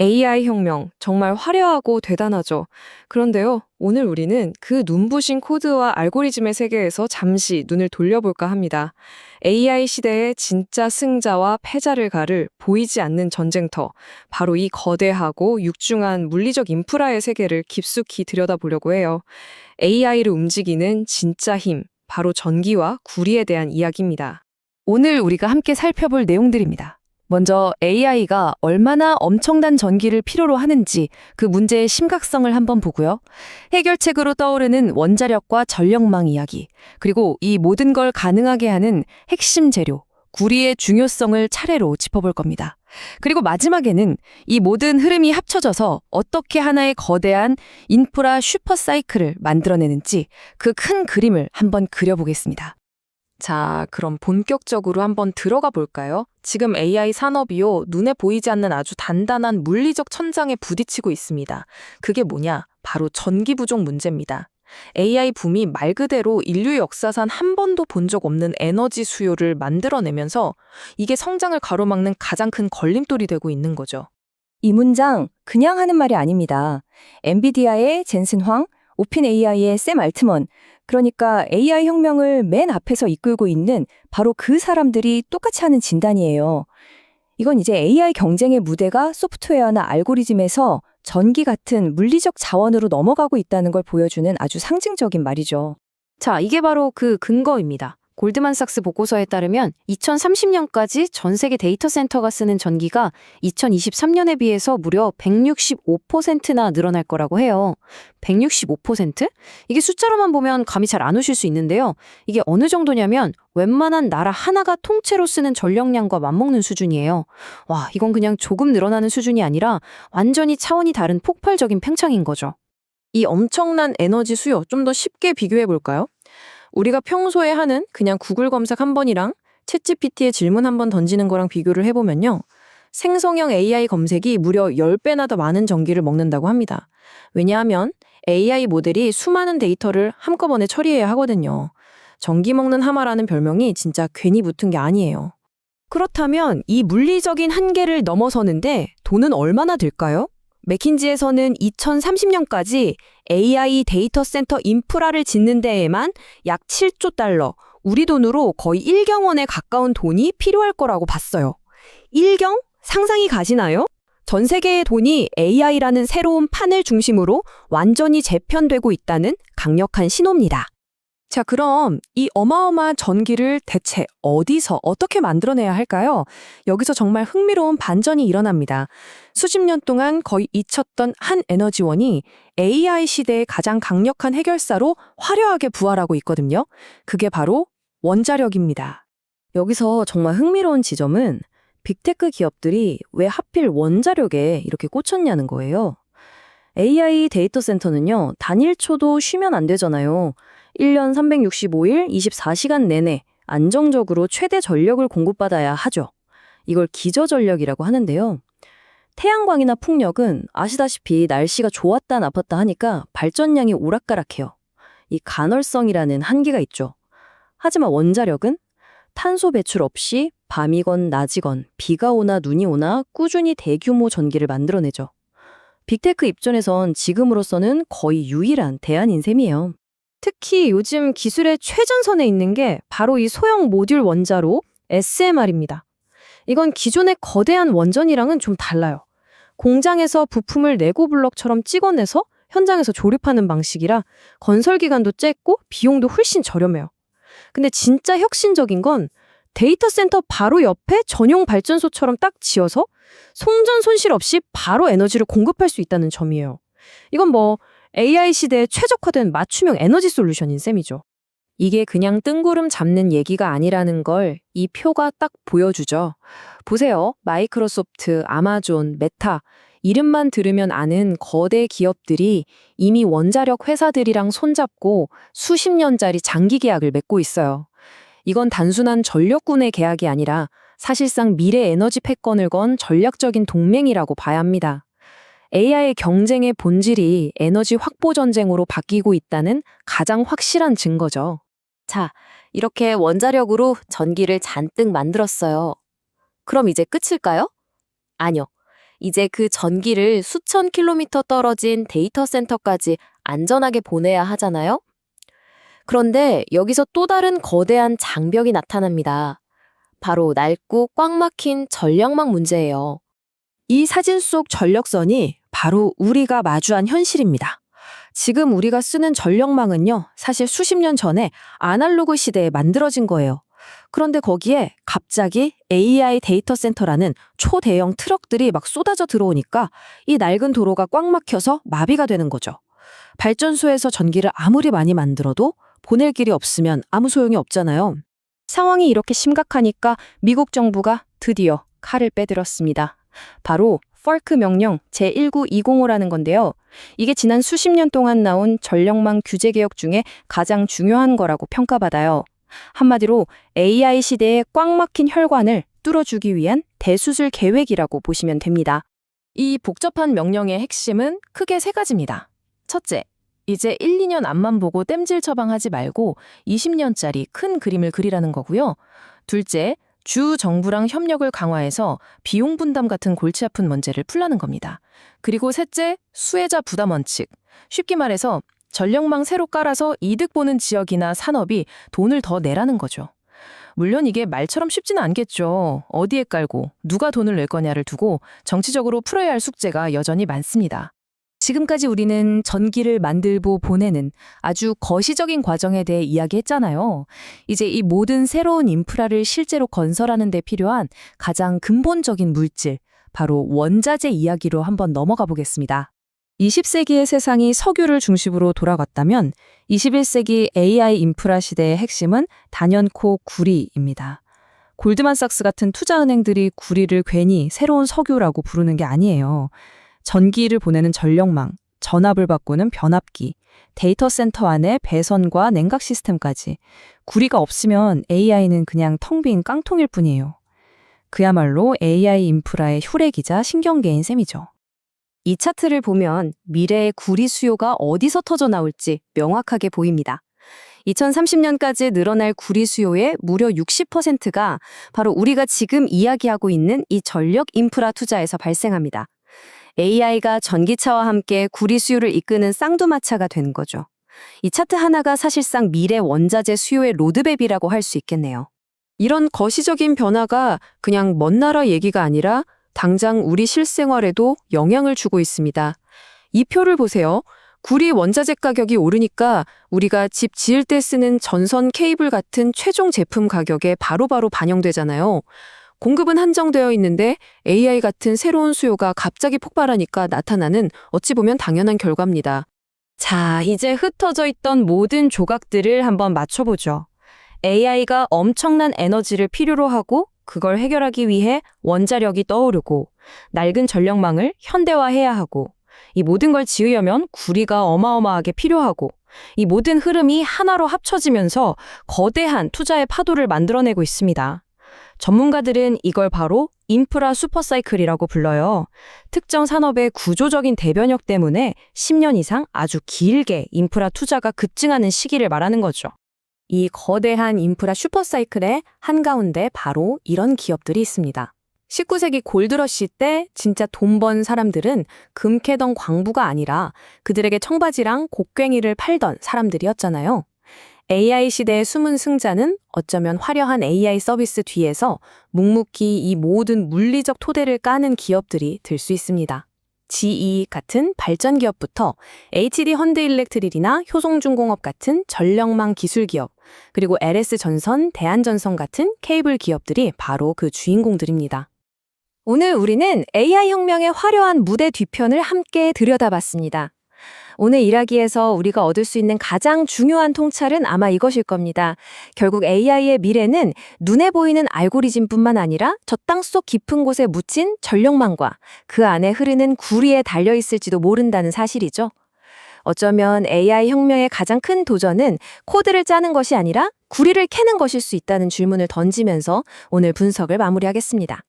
AI 혁명, 정말 화려하고 대단하죠. 그런데요, 오늘 우리는 그 눈부신 코드와 알고리즘의 세계에서 잠시 눈을 돌려볼까 합니다. AI 시대의 진짜 승자와 패자를 가를 보이지 않는 전쟁터, 바로 이 거대하고 육중한 물리적 인프라의 세계를 깊숙이 들여다보려고 해요. AI를 움직이는 진짜 힘, 바로 전기와 구리에 대한 이야기입니다. 오늘 우리가 함께 살펴볼 내용들입니다. 먼저 AI가 얼마나 엄청난 전기를 필요로 하는지 그 문제의 심각성을 한번 보고요. 해결책으로 떠오르는 원자력과 전력망 이야기, 그리고 이 모든 걸 가능하게 하는 핵심 재료, 구리의 중요성을 차례로 짚어볼 겁니다. 그리고 마지막에는 이 모든 흐름이 합쳐져서 어떻게 하나의 거대한 인프라 슈퍼사이클을 만들어내는지 그 큰 그림을 한번 그려보겠습니다. 자, 그럼 본격적으로 한번 들어가 볼까요? 지금 AI 산업이요, 눈에 보이지 않는 아주 단단한 물리적 천장에 부딪히고 있습니다. 그게 뭐냐? 바로 전기 부족 문제입니다. AI 붐이 말 그대로 인류 역사상 한 번도 본 적 없는 에너지 수요를 만들어내면서 이게 성장을 가로막는 가장 큰 걸림돌이 되고 있는 거죠. 이 문장 그냥 하는 말이 아닙니다. 엔비디아의 젠슨 황, 오픈 AI의 샘 알트먼, 그러니까 AI 혁명을 맨 앞에서 이끌고 있는 바로 그 사람들이 똑같이 하는 진단이에요. 이건 이제 AI 경쟁의 무대가 소프트웨어나 알고리즘에서 전기 같은 물리적 자원으로 넘어가고 있다는 걸 보여주는 아주 상징적인 말이죠. 자, 이게 바로 그 근거입니다. 골드만삭스 보고서에 따르면 2030년까지 전 세계 데이터 센터가 쓰는 전기가 2023년에 비해서 무려 165%나 늘어날 거라고 해요. 165%? 이게 숫자로만 보면 감이 잘 안 오실 수 있는데요. 이게 어느 정도냐면 웬만한 나라 하나가 통째로 쓰는 전력량과 맞먹는 수준이에요. 와, 이건 그냥 조금 늘어나는 수준이 아니라 완전히 차원이 다른 폭발적인 팽창인 거죠. 이 엄청난 에너지 수요 좀 더 쉽게 비교해 볼까요? 우리가 평소에 하는 그냥 구글 검색 한 번이랑 챗GPT에 질문 한 번 던지는 거랑 비교를 해보면요. 생성형 AI 검색이 무려 10배나 더 많은 전기를 먹는다고 합니다. 왜냐하면 AI 모델이 수많은 데이터를 한꺼번에 처리해야 하거든요. 전기 먹는 하마라는 별명이 진짜 괜히 붙은 게 아니에요. 그렇다면 이 물리적인 한계를 넘어서는데 돈은 얼마나 들까요? 맥킨지에서는 2030년까지 AI 데이터 센터 인프라를 짓는 데에만 약 7조 달러, 우리 돈으로 거의 1경원에 가까운 돈이 필요할 거라고 봤어요. 1경? 상상이 가시나요? 전 세계의 돈이 AI라는 새로운 판을 중심으로 완전히 재편되고 있다는 강력한 신호입니다. 자, 그럼 이 어마어마한 전기를 대체 어디서 어떻게 만들어내야 할까요? 여기서 정말 흥미로운 반전이 일어납니다. 수십 년 동안 거의 잊혔던 한 에너지원이 AI 시대의 가장 강력한 해결사로 화려하게 부활하고 있거든요. 그게 바로 원자력입니다. 여기서 정말 흥미로운 지점은 빅테크 기업들이 왜 하필 원자력에 이렇게 꽂혔냐는 거예요. AI 데이터 센터는요, 단일초도 쉬면 안 되잖아요. 1년 365일 24시간 내내 안정적으로 최대 전력을 공급받아야 하죠. 이걸 기저전력이라고 하는데요. 태양광이나 풍력은 아시다시피 날씨가 좋았다 나빴다 하니까 발전량이 오락가락해요. 이 간헐성이라는 한계가 있죠. 하지만 원자력은 탄소 배출 없이 밤이건 낮이건 비가 오나 눈이 오나 꾸준히 대규모 전기를 만들어내죠. 빅테크 입장에선 지금으로서는 거의 유일한 대안인 셈이에요. 특히 요즘 기술의 최전선에 있는 게 바로 이 소형 모듈 원자로 SMR입니다. 이건 기존의 거대한 원전이랑은 좀 달라요. 공장에서 부품을 레고 블럭처럼 찍어내서 현장에서 조립하는 방식이라 건설 기간도 짧고 비용도 훨씬 저렴해요. 근데 진짜 혁신적인 건 데이터 센터 바로 옆에 전용 발전소처럼 딱 지어서 송전 손실 없이 바로 에너지를 공급할 수 있다는 점이에요. 이건 뭐 AI 시대에 최적화된 맞춤형 에너지 솔루션인 셈이죠. 이게 그냥 뜬구름 잡는 얘기가 아니라는 걸 이 표가 딱 보여주죠. 보세요. 마이크로소프트, 아마존, 메타, 이름만 들으면 아는 거대 기업들이 이미 원자력 회사들이랑 손잡고 수십 년짜리 장기 계약을 맺고 있어요. 이건 단순한 전력군의 계약이 아니라 사실상 미래 에너지 패권을 건 전략적인 동맹이라고 봐야 합니다. AI의 경쟁의 본질이 에너지 확보 전쟁으로 바뀌고 있다는 가장 확실한 증거죠. 자, 이렇게 원자력으로 전기를 잔뜩 만들었어요. 그럼 이제 끝일까요? 아니요. 이제 그 전기를 수천 킬로미터 떨어진 데이터 센터까지 안전하게 보내야 하잖아요? 그런데 여기서 또 다른 거대한 장벽이 나타납니다. 바로 낡고 꽉 막힌 전력망 문제예요. 이 사진 속 전력선이 바로 우리가 마주한 현실입니다. 지금 우리가 쓰는 전력망은요, 사실 수십 년 전에 아날로그 시대에 만들어진 거예요. 그런데 거기에 갑자기 AI 데이터 센터라는 초대형 트럭들이 막 쏟아져 들어오니까 이 낡은 도로가 꽉 막혀서 마비가 되는 거죠. 발전소에서 전기를 아무리 많이 만들어도 보낼 길이 없으면 아무 소용이 없잖아요. 상황이 이렇게 심각하니까 미국 정부가 드디어 칼을 빼들었습니다. 바로 FERC 명령 제19205라는 건데요. 이게 지난 수십 년 동안 나온 전력망 규제 개혁 중에 가장 중요한 거라고 평가받아요. 한마디로 AI 시대의 꽉 막힌 혈관을 뚫어주기 위한 대수술 계획이라고 보시면 됩니다. 이 복잡한 명령의 핵심은 크게 세 가지입니다. 첫째, 이제 1, 2년 앞만 보고 땜질 처방하지 말고 20년짜리 큰 그림을 그리라는 거고요. 둘째, 주 정부랑 협력을 강화해서 비용 분담 같은 골치 아픈 문제를 풀라는 겁니다. 그리고 셋째, 수혜자 부담 원칙. 쉽게 말해서 전력망 새로 깔아서 이득 보는 지역이나 산업이 돈을 더 내라는 거죠. 물론 이게 말처럼 쉽지는 않겠죠. 어디에 깔고 누가 돈을 낼 거냐를 두고 정치적으로 풀어야 할 숙제가 여전히 많습니다. 지금까지 우리는 전기를 만들고 보내는 아주 거시적인 과정에 대해 이야기했잖아요. 이제 이 모든 새로운 인프라를 실제로 건설하는 데 필요한 가장 근본적인 물질, 바로 원자재 이야기로 한번 넘어가 보겠습니다. 20세기의 세상이 석유를 중심으로 돌아갔다면 21세기 AI 인프라 시대의 핵심은 단연코 구리입니다. 골드만삭스 같은 투자은행들이 구리를 괜히 새로운 석유라고 부르는 게 아니에요. 전기를 보내는 전력망, 전압을 바꾸는 변압기, 데이터 센터 안에 배선과 냉각 시스템까지 구리가 없으면 AI는 그냥 텅 빈 깡통일 뿐이에요. 그야말로 AI 인프라의 혈액이자 신경계인 셈이죠. 이 차트를 보면 미래의 구리 수요가 어디서 터져 나올지 명확하게 보입니다. 2030년까지 늘어날 구리 수요의 무려 60%가 바로 우리가 지금 이야기하고 있는 이 전력 인프라 투자에서 발생합니다. AI가 전기차와 함께 구리 수요를 이끄는 쌍두마차가 된 거죠. 이 차트 하나가 사실상 미래 원자재 수요의 로드맵이라고 할 수 있겠네요. 이런 거시적인 변화가 그냥 먼 나라 얘기가 아니라 당장 우리 실생활에도 영향을 주고 있습니다. 이 표를 보세요. 구리 원자재 가격이 오르니까 우리가 집 지을 때 쓰는 전선 케이블 같은 최종 제품 가격에 바로바로 반영되잖아요. 공급은 한정되어 있는데 AI 같은 새로운 수요가 갑자기 폭발하니까 나타나는 어찌 보면 당연한 결과입니다. 자, 이제 흩어져 있던 모든 조각들을 한번 맞춰보죠. AI가 엄청난 에너지를 필요로 하고 그걸 해결하기 위해 원자력이 떠오르고 낡은 전력망을 현대화해야 하고 이 모든 걸 지으려면 구리가 어마어마하게 필요하고 이 모든 흐름이 하나로 합쳐지면서 거대한 투자의 파도를 만들어내고 있습니다. 전문가들은 이걸 바로 인프라 슈퍼사이클이라고 불러요. 특정 산업의 구조적인 대변역 때문에 10년 이상 아주 길게 인프라 투자가 급증하는 시기를 말하는 거죠. 이 거대한 인프라 슈퍼사이클의 한가운데 바로 이런 기업들이 있습니다. 19세기 골드러시 때 진짜 돈 번 사람들은 금 캐던 광부가 아니라 그들에게 청바지랑 곡괭이를 팔던 사람들이었잖아요. AI 시대의 숨은 승자는 어쩌면 화려한 AI 서비스 뒤에서 묵묵히 이 모든 물리적 토대를 까는 기업들이 될 수 있습니다. GE 같은 발전 기업부터 HD 현대일렉트릭이나 효성중공업 같은 전력망 기술 기업, 그리고 LS전선, 대한전선 같은 케이블 기업들이 바로 그 주인공들입니다. 오늘 우리는 AI 혁명의 화려한 무대 뒤편을 함께 들여다봤습니다. 오늘 이야기에서 우리가 얻을 수 있는 가장 중요한 통찰은 아마 이것일 겁니다. 결국 AI의 미래는 눈에 보이는 알고리즘뿐만 아니라 저 땅속 깊은 곳에 묻힌 전력망과 그 안에 흐르는 구리에 달려 있을지도 모른다는 사실이죠. 어쩌면 AI 혁명의 가장 큰 도전은 코드를 짜는 것이 아니라 구리를 캐는 것일 수 있다는 질문을 던지면서 오늘 분석을 마무리하겠습니다.